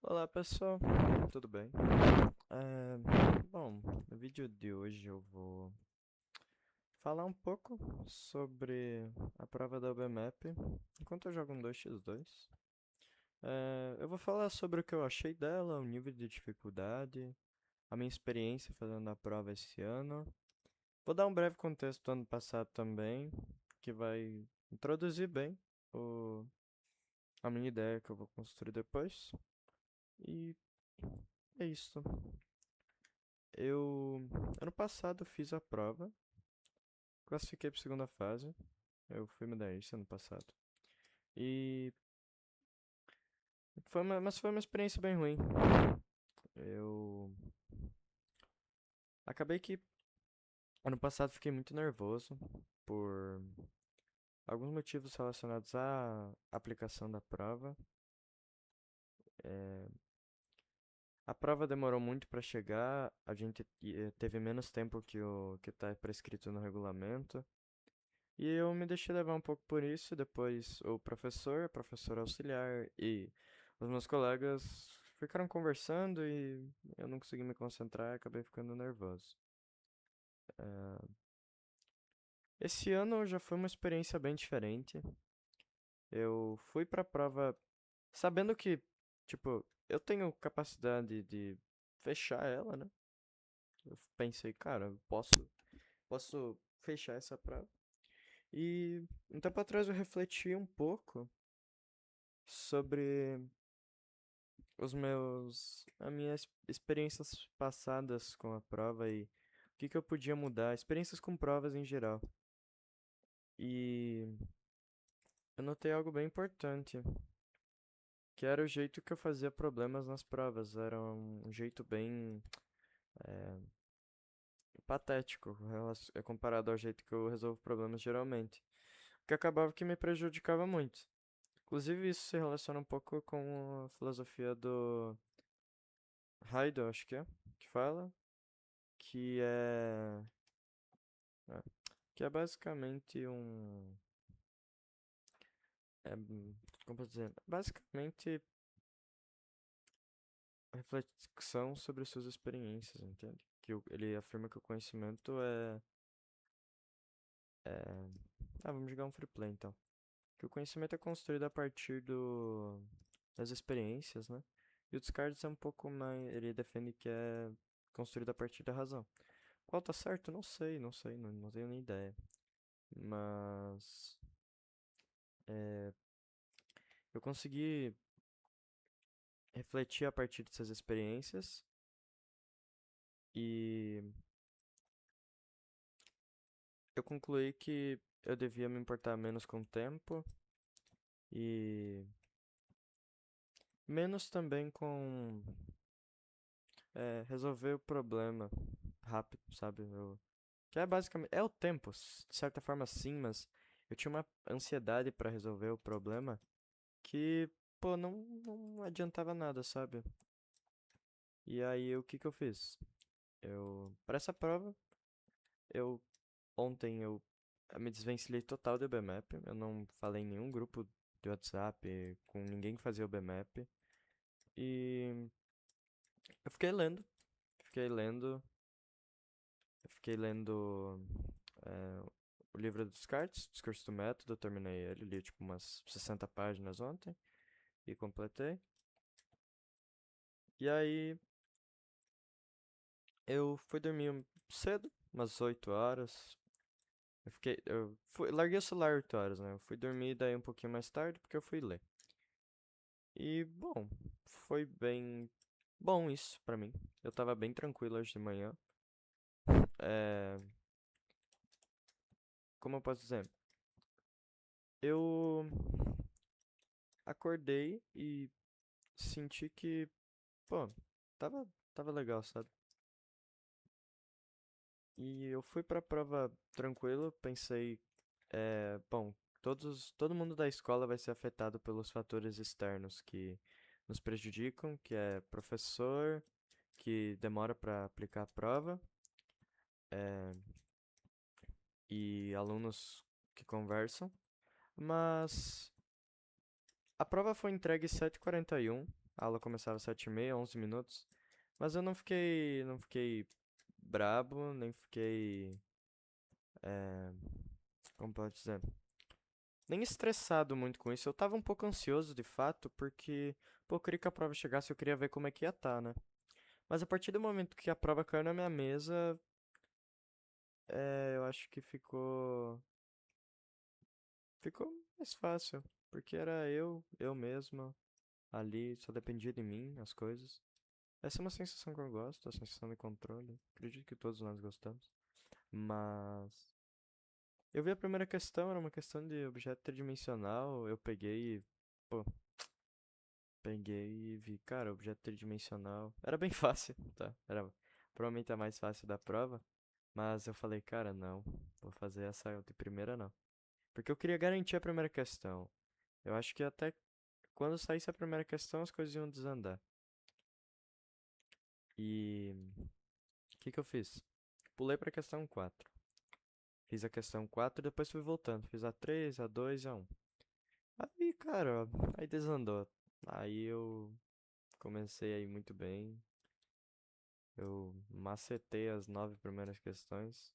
Olá pessoal, tudo bem? Bom, no vídeo de hoje eu vou falar um pouco sobre a prova da UBMAP enquanto eu jogo um 2x2. Eu vou falar sobre o que eu achei dela, o nível de dificuldade, a minha experiência fazendo a prova esse ano. Vou dar um breve contexto do ano passado também, que vai introduzir bem o, a minha ideia que eu vou construir depois. E é isso. Eu, ano passado, fiz a prova, classifiquei para segunda fase. Eu fui medalhista ano passado. E mas foi uma experiência bem ruim. Eu acabei que ano passado fiquei muito nervoso por alguns motivos relacionados à aplicação da prova. É, a prova demorou muito para chegar, a gente teve menos tempo que o que está prescrito no regulamento. E eu me deixei levar um pouco por isso. Depois, o professor, a professora auxiliar e os meus colegas ficaram conversando e eu não consegui me concentrar e acabei ficando nervoso. Esse ano já foi uma experiência bem diferente. Eu fui pra prova sabendo que, tipo, eu tenho capacidade de fechar ela, né? Eu pensei, cara, posso fechar essa prova. E um tempo atrás eu refleti um pouco sobre as minhas experiências passadas com a prova e o que eu podia mudar, experiências com provas em geral. E eu notei algo bem importante, que era o jeito que eu fazia problemas nas provas. Era um jeito bem é, patético comparado ao jeito que eu resolvo problemas geralmente. Que acabava que me prejudicava muito. Inclusive, isso se relaciona um pouco com a filosofia do Heidel, acho que fala, que é É, que é basicamente como posso dizer? Basicamente, reflexão sobre suas experiências, entende? Ele afirma que o conhecimento é... vamos jogar um free play então. Que o conhecimento é construído a partir das experiências, né? E o Descartes é um pouco mais. Ele defende que é construído a partir da razão. Qual tá certo? Não tenho nem ideia. Mas. é, eu consegui refletir a partir dessas experiências e eu concluí que eu devia me importar menos com o tempo e menos também com resolver o problema rápido, sabe? Que é basicamente é o tempo, de certa forma sim, mas eu tinha uma ansiedade para resolver o problema que, pô, não adiantava nada, sabe? E aí o que eu fiz? Para essa prova, eu ontem eu me desvencilhei total do BMAP. Eu não falei em nenhum grupo de WhatsApp com ninguém que fazia o BMAP. E eu fiquei lendo, fiquei lendo é, o livro do Descartes, Discurso do Método. Eu terminei ele, li tipo umas 60 páginas ontem e completei. E aí eu fui dormir cedo, umas 8 horas. Larguei o celular 8 horas, né? Eu fui dormir daí um pouquinho mais tarde porque eu fui ler. E, bom, foi bem bom isso pra mim. Eu tava bem tranquilo hoje de manhã. É, como eu posso dizer? Eu acordei e senti que, pô, tava, tava legal, sabe? E eu fui pra prova tranquilo, pensei, bom, todo mundo da escola vai ser afetado pelos fatores externos que nos prejudicam, que é professor, que demora pra aplicar a prova, é, e alunos que conversam. Mas a prova foi entregue 7h41. A aula começava às 7h30, 11 minutos. Mas eu não fiquei brabo, nem fiquei, é, como pode dizer, nem estressado muito com isso. Eu tava um pouco ansioso, de fato, porque, pô, eu queria que a prova chegasse, eu queria ver como é que ia estar, né? Mas a partir do momento que a prova caiu na minha mesa, eu acho que ficou mais fácil, porque era eu mesmo, ali, só dependia de mim, as coisas. Essa é uma sensação que eu gosto, a sensação de controle. Acredito que todos nós gostamos. Mas eu vi a primeira questão, era uma questão de objeto tridimensional. Eu pô, peguei e vi, cara, objeto tridimensional. Era bem fácil, tá? Era provavelmente a mais fácil da prova. Mas eu falei, cara, não, vou fazer essa de primeira não. Porque eu queria garantir a primeira questão. Eu acho que até quando saísse a primeira questão, as coisas iam desandar. E o que que eu fiz? Pulei pra questão 4. Fiz a questão 4 e depois fui voltando. Fiz a 3, a 2 e a 1. Aí, cara, aí desandou. Aí eu comecei aí muito bem. Eu macetei as 9 primeiras questões.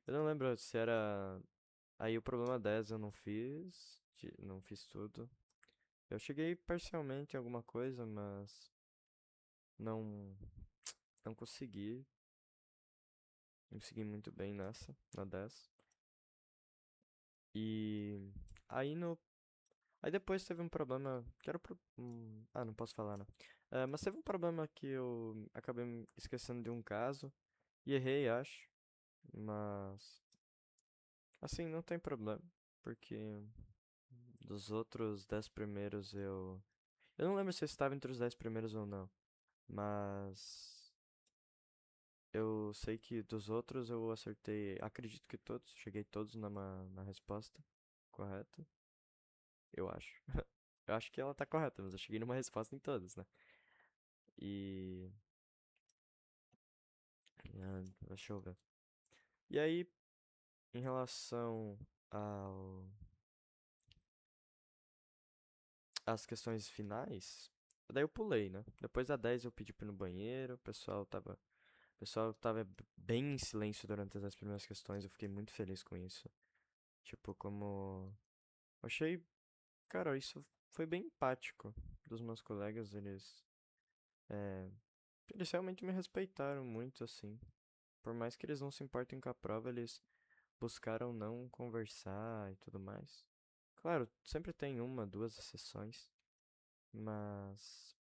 Eu não lembro se era. Aí o problema 10 eu não fiz. Não fiz tudo. Eu cheguei parcialmente em alguma coisa, mas não, não consegui. Não consegui muito bem nessa, na 10. E aí no Aí depois teve um problema que era não posso falar, né? Mas teve um problema que eu acabei me esquecendo de um caso e errei, acho. Mas assim, não tem problema, porque dos outros 10 primeiros eu não lembro se eu estava entre os 10 primeiros ou não, mas eu sei que dos outros eu acertei, acredito que todos, cheguei todos na resposta correta, eu acho. Eu acho que ela tá correta, mas eu cheguei numa resposta em todas, né? E. Deixa eu ver. E aí, em relação ao, às questões finais, daí eu pulei, né? Depois da 10 eu pedi pra ir no banheiro, o pessoal tava bem em silêncio durante as primeiras questões, eu fiquei muito feliz com isso. Tipo, como. Eu achei, cara, isso foi bem empático dos meus colegas, é, eles realmente me respeitaram muito, assim. Por mais que eles não se importem com a prova, eles buscaram não conversar e tudo mais. Claro, sempre tem uma, duas exceções, mas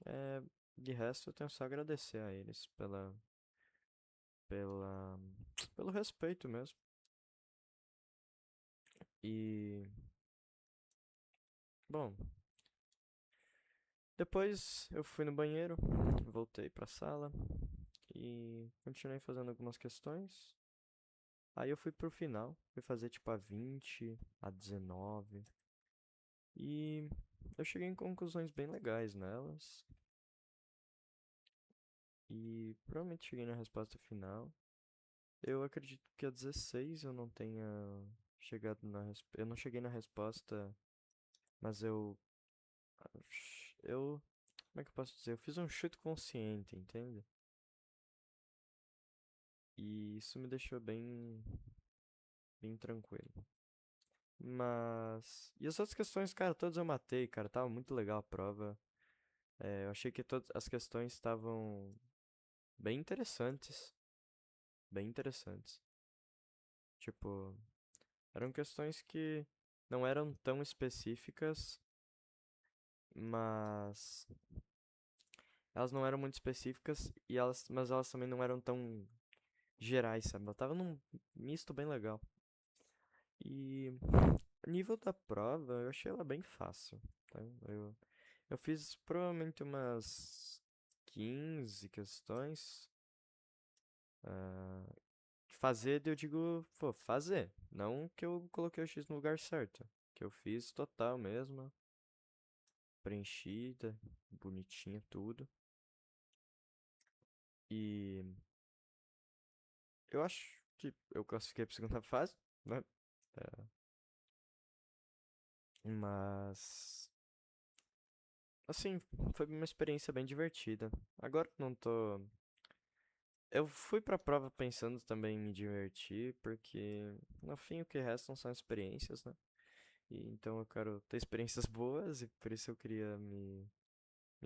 é, de resto eu tenho só a agradecer a eles pela, pelo respeito mesmo. E, bom, depois eu fui no banheiro, voltei pra sala e continuei fazendo algumas questões. Aí eu fui pro final, fui fazer tipo a 20, a 19 e eu cheguei em conclusões bem legais nelas. E provavelmente cheguei na resposta final. Eu acredito que a 16 eu não tenha chegado eu não cheguei na resposta, mas eu como é que eu posso dizer? Eu fiz um chute consciente, entende? E isso me deixou bem tranquilo. Mas e as outras questões, cara, todas eu matei, cara, tava muito legal a prova. Eu achei que todas as questões estavam bem interessantes, bem interessantes. Tipo, eram questões que não eram tão específicas, mas elas não eram muito específicas mas elas também não eram tão gerais, sabe? Eu tava num misto bem legal. E o nível da prova, eu achei ela bem fácil, tá? Eu fiz provavelmente umas 15 questões. ah, Fazer, eu digo, pô, fazer. Não que eu coloquei o X no lugar certo. Que eu fiz total mesmo. Preenchida, bonitinha, tudo. E eu acho que eu classifiquei pra segunda fase, né? É, mas Assim, foi uma experiência bem divertida. Agora eu não tô. Eu fui pra prova pensando também em me divertir, porque no fim o que restam são experiências, né? E então eu quero ter experiências boas e por isso eu queria me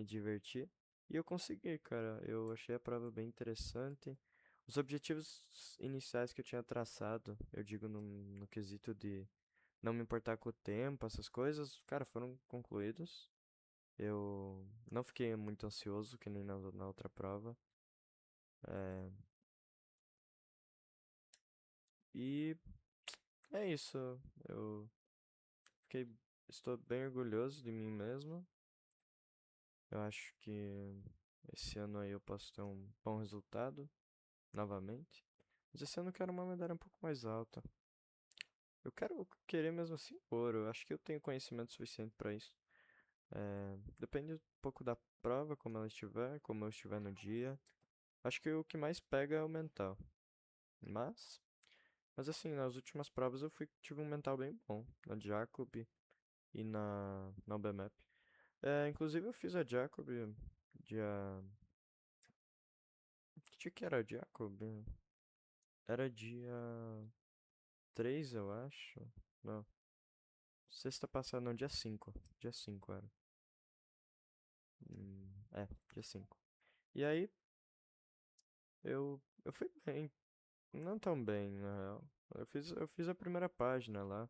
divertir. E eu consegui, cara. Eu achei a prova bem interessante. Os objetivos iniciais que eu tinha traçado, eu digo no quesito de não me importar com o tempo, essas coisas, cara, foram concluídos. Eu não fiquei muito ansioso, que nem na outra prova. É, e é isso. Eu fiquei, estou bem orgulhoso de mim mesmo. Eu acho que esse ano aí eu posso ter um bom resultado novamente. Mas esse ano eu quero uma medalha um pouco mais alta. Eu quero querer mesmo assim ouro. Eu acho que eu tenho conhecimento suficiente para isso. Depende um pouco da prova, como ela estiver, como eu estiver no dia. Acho que o que mais pega é o mental. Mas, mas assim, nas últimas provas tive um mental bem bom. Na Jacob e na UBMAP. Inclusive eu fiz a Jacob dia. Que dia que era a Jacob? Era dia 3 eu acho. Não. Sexta passada, não, dia 5. Dia 5 era. Dia 5. E aí, eu fui bem. Não tão bem, na real. Eu fiz a primeira página lá.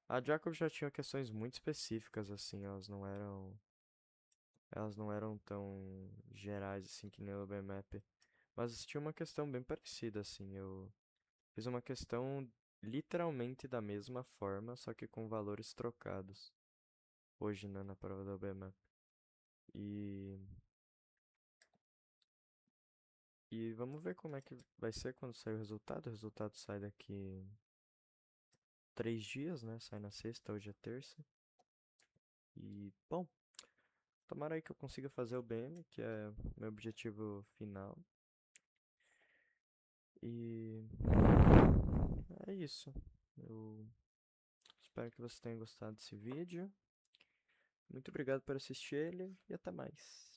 A Jacob já tinha questões muito específicas, assim, elas não eram tão gerais, assim, que nem o BMAP. Mas tinha uma questão bem parecida, assim, eu fiz uma questão literalmente da mesma forma, só que com valores trocados, hoje, né, na prova da BMAP. E, e vamos ver como é que vai ser quando sair o resultado. O resultado sai daqui 3 dias, né, sai na sexta, hoje é terça. E, bom, tomara aí que eu consiga fazer o BM, que é meu objetivo final. E é isso. Eu espero que você tenha gostado desse vídeo. Muito obrigado por assistir ele e até mais.